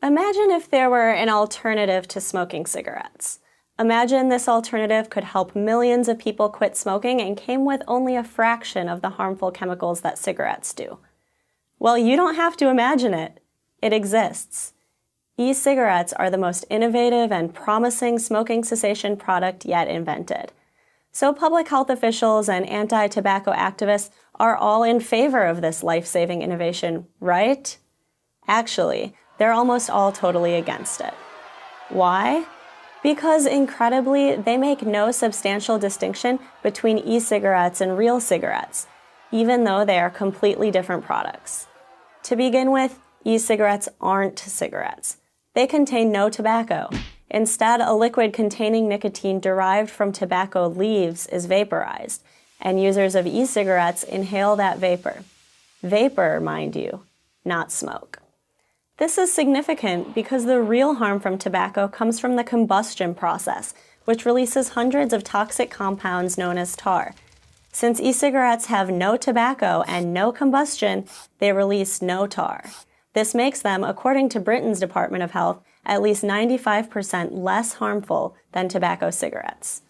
Imagine if there were an alternative to smoking cigarettes. Imagine this alternative could help millions of people quit smoking and came with only a fraction of the harmful chemicals that cigarettes do. Well, you don't have to imagine it. It exists. E-cigarettes are the most innovative and promising smoking cessation product yet invented. So public health officials and anti-tobacco activists are all in favor of this life-saving innovation, right? Actually, they're almost all totally against it. Why? Because, incredibly, they make no substantial distinction between e-cigarettes and real cigarettes, even though they are completely different products. To begin with, e-cigarettes aren't cigarettes. They contain no tobacco. Instead, a liquid containing nicotine derived from tobacco leaves is vaporized, and users of e-cigarettes inhale that vapor. Vapor, mind you, not smoke. This is significant because the real harm from tobacco comes from the combustion process, which releases hundreds of toxic compounds known as tar. Since e-cigarettes have no tobacco and no combustion, they release no tar. This makes them, according to Britain's Department of Health, at least 95% less harmful than tobacco cigarettes.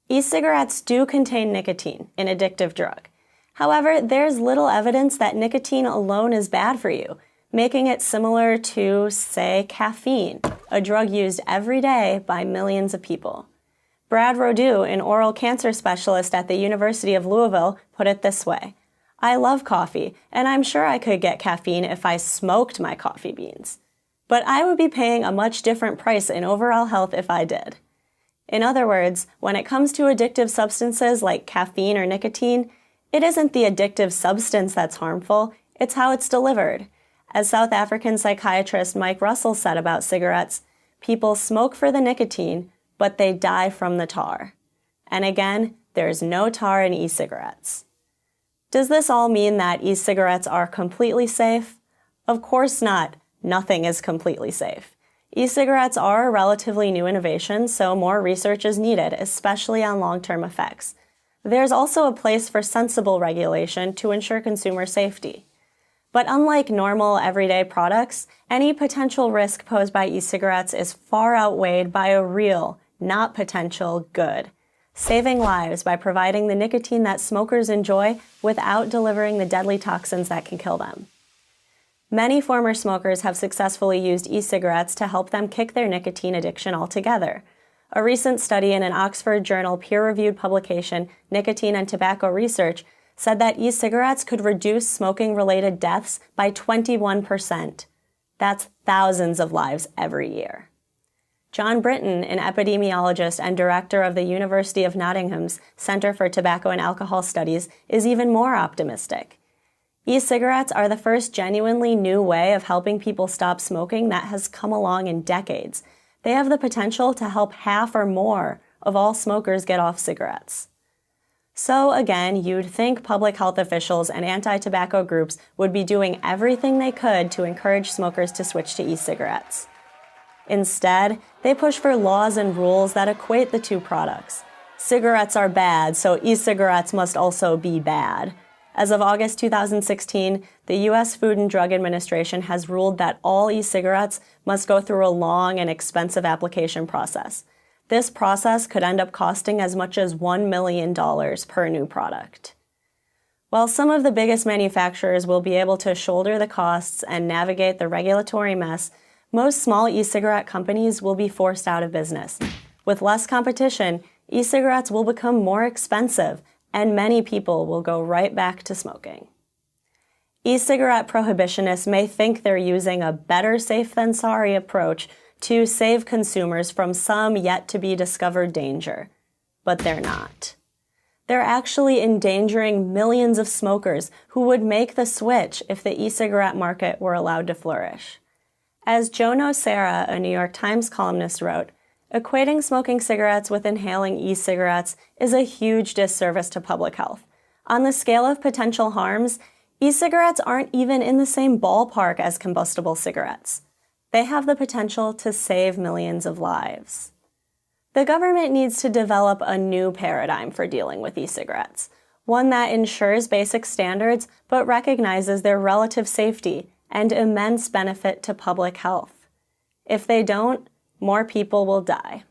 E-cigarettes do contain nicotine, an addictive drug. However, there's little evidence that nicotine alone is bad for you, making it similar to, say, caffeine, a drug used every day by millions of people. Brad Rodew, an oral cancer specialist at the University of Louisville, put it this way: "I love coffee, and I'm sure I could get caffeine if I smoked my coffee beans. But I would be paying a much different price in overall health if I did." In other words, when it comes to addictive substances like caffeine or nicotine, it isn't the addictive substance that's harmful, it's how it's delivered. As South African psychiatrist Mike Russell said about cigarettes, people smoke for the nicotine, but they die from the tar. And again, there's no tar in e-cigarettes. Does this all mean that e-cigarettes are completely safe? Of course not. Nothing is completely safe. E-cigarettes are a relatively new innovation, so more research is needed, especially on long-term effects. There's also a place for sensible regulation to ensure consumer safety. But unlike normal, everyday products, any potential risk posed by e-cigarettes is far outweighed by a real, not potential, good: saving lives by providing the nicotine that smokers enjoy without delivering the deadly toxins that can kill them. Many former smokers have successfully used e-cigarettes to help them kick their nicotine addiction altogether. A recent study in an Oxford Journal peer-reviewed publication, Nicotine and Tobacco Research, said that e-cigarettes could reduce smoking-related deaths by 21%. That's thousands of lives every year. John Britton, an epidemiologist and director of the University of Nottingham's Center for Tobacco and Alcohol Studies, is even more optimistic. E-cigarettes are the first genuinely new way of helping people stop smoking that has come along in decades. They have the potential to help half or more of all smokers get off cigarettes. So again, you'd think public health officials and anti-tobacco groups would be doing everything they could to encourage smokers to switch to e-cigarettes. Instead, they push for laws and rules that equate the two products. Cigarettes are bad, so e-cigarettes must also be bad. As of August 2016, the U.S. Food and Drug Administration has ruled that all e-cigarettes must go through a long and expensive application process. This process could end up costing as much as $1 million per new product. While some of the biggest manufacturers will be able to shoulder the costs and navigate the regulatory mess, most small e-cigarette companies will be forced out of business. With less competition, e-cigarettes will become more expensive, and many people will go right back to smoking. E-cigarette prohibitionists may think they're using a better safe than sorry approach to save consumers from some yet-to-be-discovered danger, but they're not. They're actually endangering millions of smokers who would make the switch if the e-cigarette market were allowed to flourish. As Joe Nocera, a New York Times columnist, wrote, equating smoking cigarettes with inhaling e-cigarettes is a huge disservice to public health. On the scale of potential harms, e-cigarettes aren't even in the same ballpark as combustible cigarettes. They have the potential to save millions of lives. The government needs to develop a new paradigm for dealing with e-cigarettes, one that ensures basic standards but recognizes their relative safety and immense benefit to public health. If they don't, more people will die.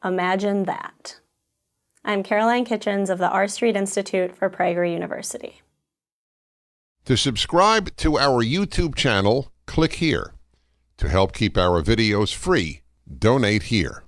Imagine that. I'm Caroline Kitchens of the R Street Institute for Prager University. To subscribe to our YouTube channel, click here. To help keep our videos free, donate here.